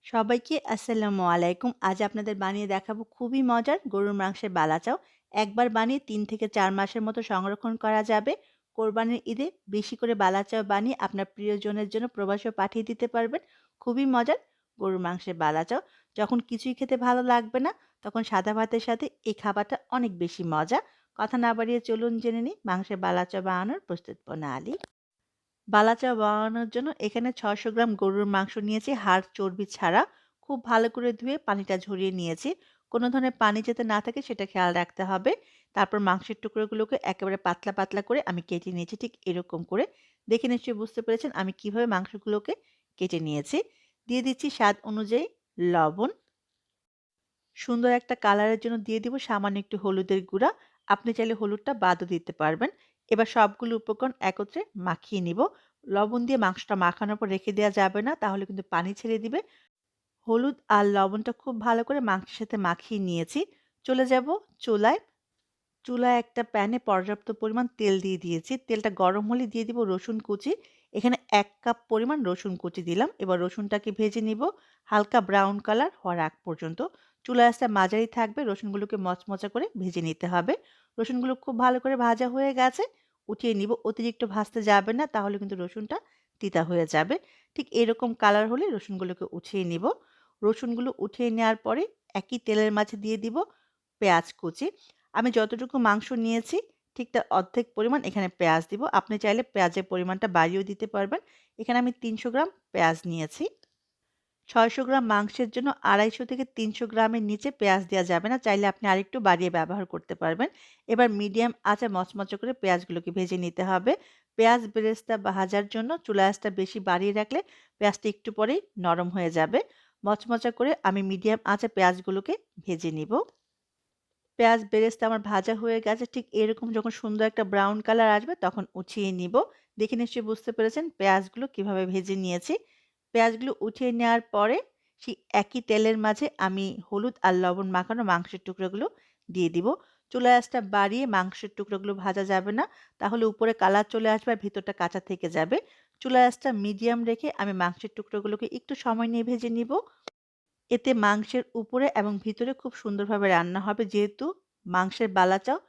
সবাইকে আসসালামু আলাইকুম। আজ আপনাদের বানিয়ে দেখাবো খুবই মজার গরুর মাংসের বালাচাও। একবার বানিয়ে ৩ থেকে ৪ মাসের মতো সংরক্ষণ করা যাবে। কোরবানির ঈদে বেশি করে বালাচাও বানিয়ে আপনার প্রিয়জনের জন্য প্রবাসেও পাঠিয়ে দিতে পারবেন। খুবই মজার গরুর মাংসের বালাচাও। যখন কিছুই খেতে ভালো লাগবে না, তখন সাদা ভাতের সাথে এই খাবারটা অনেক বেশি মজা। কথা না বাড়িয়ে চলুন জেনে নিই মাংসের বালাচাও বানানোর প্রস্তুত প্রণালী। বালাচাও বানানোর জন্য এখানে ৬০০ গ্রাম গরুর মাংস নিয়েছি হাড় চর্বি ছাড়া। খুব ভালো করে ধুয়ে পানিটা ঝরিয়ে নিয়েছি। কোনো ধরনের পানি যাতে না থাকে সেটা খেয়াল রাখতে হবে। তারপর মাংসের টুকরোগুলোকে একেবারে পাতলা, পাতলা করে আমি কেটে নিয়েছি ঠিক এরকম করে। দেখে নিশ্চয়ই বুঝতে পেরেছেন আমি কিভাবে মাংসগুলোকে কেটে নিয়েছি। দিয়ে দিচ্ছি স্বাদ অনুযায়ী লবণ। সুন্দর একটা কালারের জন্য দিয়ে দিব সামান্য একটু হলুদের গুঁড়া। আপনি চাইলে হলুদটা বাদও দিতে পারবেন। এবার সবগুলো উপকরণ একত্রে মাখিয়ে নিব। লবণ দিয়ে মাংসটা মাখানোর পর রেখে দেওয়া যাবে না, তাহলে কিন্তু পানি ছেড়ে দিবে। হলুদ আর লবণটা খুব ভালো করে মাংসের সাথে মাখিয়ে নিয়েছি। চলে যাব চুলায়। চুলায় একটা প্যানে পর্যাপ্ত পরিমাণ তেল দিয়ে দিয়েছি। তেলটা গরম হলে দিয়ে দিব রসুন কুচি। এখানে ১ কাপ পরিমাণ রসুন কুচি দিলাম। এবার রসুনটাকে ভেজে নিব হালকা ব্রাউন কালার হওয়ার আগ পর্যন্ত। চুলার আঁচটা মাঝারি থাকবে, রসুনগুলোকে মচমচা করে ভেজে নিতে হবে। রসুনগুলো খুব ভালো করে ভাজা হয়ে গেছে, উঠিয়ে নিব। অতিরিক্ত ভাজতে যাবে না, তাহলে কিন্তু রসুনটা তিতা হয়ে যাবে। ঠিক এরকম কালার হলে রসুনগুলোকে উঠিয়ে নিব। রসুনগুলো উঠিয়ে নেওয়ার পরে একই তেলের মাঝে দিয়ে দিব পেঁয়াজ কুচি। আমি যতটুকু মাংস নিয়েছি ঠিক তার অর্ধেক পরিমাণ এখানে পেঁয়াজ দিব। আপনি চাইলে পেঁয়াজের পরিমাণটা বাড়িয়েও দিতে পারবেন। এখানে আমি ৩০০ গ্রাম পেঁয়াজ নিয়েছি। ৬০০ গ্রাম মাংসের জন্য ২৫০ থেকে ৩০০ গ্রামের নিচে পেঁয়াজ দেওয়া যাবে না। চাইলে আপনি আরেকটু বাড়িয়ে ব্যবহার করতে পারবেন। এবার মিডিয়াম আঁচে মচমচে করে পেঁয়াজগুলোকে ভেজে নিতে হবে। পেঁয়াজ বেরেস্তা ভাজার জন্য চুলা আঁচটা বেশি বাড়িয়ে রাখলে পেঁয়াজটা একটু পরেই নরম হয়ে যাবে। মচমচা করে আমি মিডিয়াম আঁচে পেঁয়াজগুলোকে ভেজে নিব। পেঁয়াজ বেরেস্তা আমার ভাজা হয়ে গেছে। ঠিক এরকম যখন সুন্দর একটা ব্রাউন কালার আসবে তখন উঠিয়ে নিব। দেখে নিশ্চয়ই বুঝতে পেরেছেন পেঁয়াজগুলো কিভাবে ভেজে নিয়েছি। পেঁয়াজগুলো উঠিয়ে নেওয়ার পরে সেই একই তেলের মাঝে আমি হলুদ আর লবণ মাখানো মাংসের টুকরোগুলো দিয়ে দিব। চুলার আঁচটা বাড়িয়ে মাংসের টুকরোগুলো ভাজা যাবে না। তাহলে উপরে কালার চলে আসবে আর ভিতরটা কাঁচা থেকে যাবে। চুলার আঁচটা মিডিয়াম রেখে আমি মাংসের টুকরোগুলোকে একটু সময় নিয়ে ভেজে নিব। এতে মাংসের উপরে এবং ভিতরে খুব সুন্দরভাবে রান্না হবে। যেহেতু মাংসের বালাচাও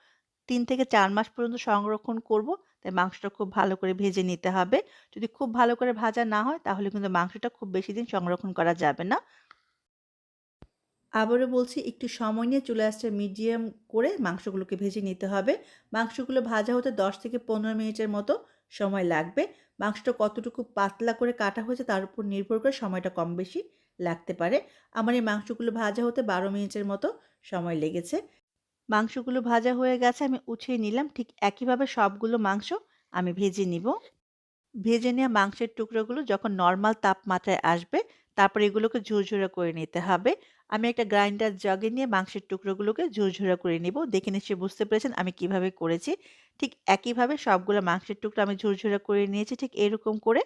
৩ থেকে ৪ মাস পর্যন্ত সংরক্ষণ করব, তাই মাংসটা খুব ভালো করে ভেজে নিতে হবে। যদি খুব ভালো করে ভাজা না হয় তাহলে কিন্তু মাংসটা খুব বেশি দিন সংরক্ষণ করা যাবে না। আবারও বলছি একটু সময় নিয়ে চুলা আঁচটা মিডিয়াম করে মাংসগুলোকে ভেজে নিতে হবে। মাংসগুলো ভাজা হতে ১০ থেকে ১৫ মিনিটের মতো সময় লাগবে। মাংসটা কতটুকু পাতলা করে কাটা হয়েছে তার উপর নির্ভর করে সময়টা কম বেশি লাগতে পারে। আমার এই মাংসগুলো ভাজা হতে ১২ মিনিটের মতো সময় লেগেছে। মাংসগুলো ভাজা হয়ে গেছে, আমি উঠিয়ে নিলাম। ঠিক একইভাবে সবগুলো মাংস আমি ভেজে নিব। ভেজে নেওয়া মাংসের টুকরোগুলো যখন নরমাল তাপমাত্রায় আসবে, তারপর এগুলোকে ঝুরঝুরে করে নিতে হবে। আমি একটা গ্রাইন্ডার জাগে নিয়ে মাংসের টুকরোগুলোকে ঝুরঝুরে করে নিব। দেখে নিশ্চয়ই বুঝতে পেরেছেন আমি কিভাবে করেছি। ঠিক একইভাবে সবগুলো মাংসের টুকরো আমি ঝুরঝুরে করে নিয়েছি ঠিক এরকম করে।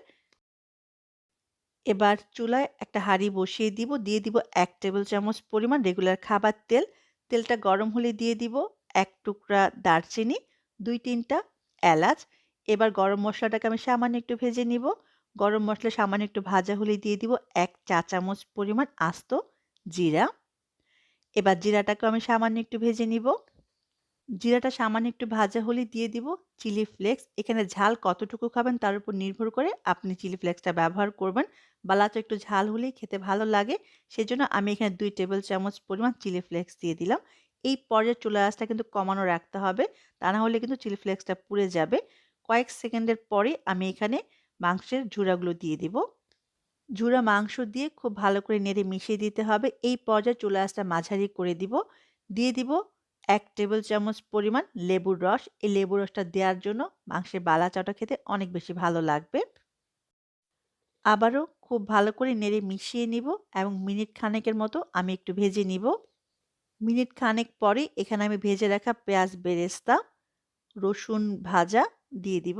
এবার চুলায় একটা হাঁড়ি বসিয়ে দিব। দিয়ে দিব ১ টেবিল চামচ পরিমাণ রেগুলার খাবার তেল। তেলটা গরম হলে দিয়ে দিব ১ টুকরা দারচিনি, ২-৩ টা এলাচ। এবার গরম মসলাটাকে আমি সামান্য একটু ভেজে নিব। গরম মসলা সামান্য একটু ভাজা হলে দিয়ে দিব ১ চা চামচ পরিমাণ আস্ত জিরা। এবার জিরাটাকেও আমি সামান্য একটু ভেজে নিব। জিরাটা সামান্য একটু ভাজা হলে দিয়ে দিব চিলি ফ্লেক্স। এখানে ঝাল কতটুকু খাবেন তার উপর নির্ভর করে আপনি চিলি ফ্লেক্সটা ব্যবহার করবেন। বালাটা একটু ঝাল হলেই খেতে ভালো লাগে। সেজন্য আমি এখানে ২ টেবিল চামচ পরিমাণ চিলি ফ্লেক্স দিয়ে দিলাম। এই পর্যায়ে চুলার আঁচটা কিন্তু কমানো রাখতে হবে। তা না হলে কিন্তু চিলি ফ্লেক্সটা পুড়ে যাবে। কয়েক সেকেন্ডের পরে আমি এখানে মাংসের ঝুরাগুলো দিয়ে দিব। ঝুরা মাংস দিয়ে খুব ভালো করে নেড়ে মিশিয়ে দিতে হবে। এই পর্যায়ে চুলা আঁচটা মাঝারি করে দিব। দিয়ে দিব ১ টেবিল চামচ পরিমাণ লেবুর রস। এই লেবুর রসটা দেওয়ার জন্য মাংসের বালাচাওটা খেতে অনেক বেশি ভালো লাগবে। আবারও খুব ভালো করে নেড়ে মিশিয়ে নিব এবং মিনিট খানেকের মতো আমি একটু ভেজে নিব। মিনিট খানেক পরে এখানে আমি ভেজে রাখা পেঁয়াজ বেরেস্তা, রসুন ভাজা দিয়ে দিব।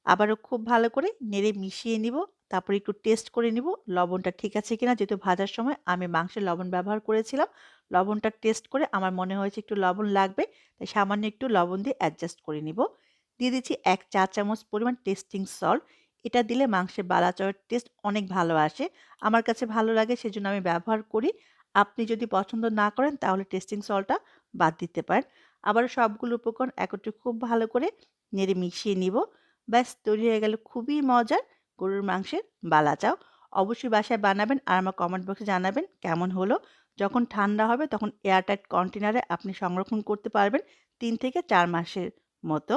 আবারও খুব ভালো করে নেড়ে মিশিয়ে নিব। তারপরে একটু টেস্ট করে নিব লবণটা ঠিক আছে কিনা। যেহেতু ভাজার সময় আমি মাংসে লবণ ব্যবহার করেছিলাম। লবণটা টেস্ট করে আমার মনে হয়েছে একটু লবণ লাগবে। তাই সামান্য একটু লবণ দিয়ে অ্যাডজাস্ট করে নিব। দিয়ে দিচ্ছি ১ চা চামচ পরিমাণ টেস্টিং সল্ট। এটা দিলে মাংসের বালাচাওয়ের টেস্ট অনেক ভালো আসে। আমার কাছে ভালো লাগে সেজন্য আমি ব্যবহার করি। আপনি যদি পছন্দ না করেন তাহলে টেস্টিং সল্টটা বাদ দিতে পারেন। আবারও সবগুলো উপকরণ একত্রে খুব ভালো করে নেড়ে মিশিয়ে নিব। ব্যাস তৈরি হয়ে গেল খুবই মজার গরুর মাংসের বালাচাও। অবশ্যই বাসায় বানাবেন আর আমার কমেন্ট বক্সে জানাবেন কেমন হলো। যখন ঠান্ডা হবে তখন এয়ারটাইট কন্টেনারে আপনি সংরক্ষণ করতে পারবেন ৩ থেকে ৪ মাসের মতো।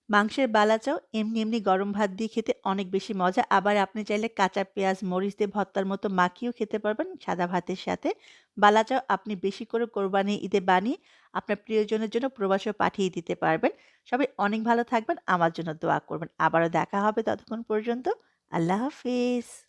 মাংসের বালাচাও এমনি গরম ভাত দিয়ে খেতে অনেক বেশি মজা। আবার আপনি চাইলে কাঁচা পেঁয়াজ, মরিচ দিয়ে ভর্তার মতো মাখিয়েও খেতে পারবেন সাদা ভাতের সাথে। বালাচাও আপনি বেশি করে কোরবানির ঈদে বানিয়ে আপনার প্রিয়জনের জন্য প্রবাসেও পাঠিয়ে দিতে পারবেন। সবাই অনেক ভালো থাকবেন, আমার জন্য দোয়া করবেন। আবারও দেখা হবে ততক্ষণ পর্যন্ত। আল্লাহ হাফিজ।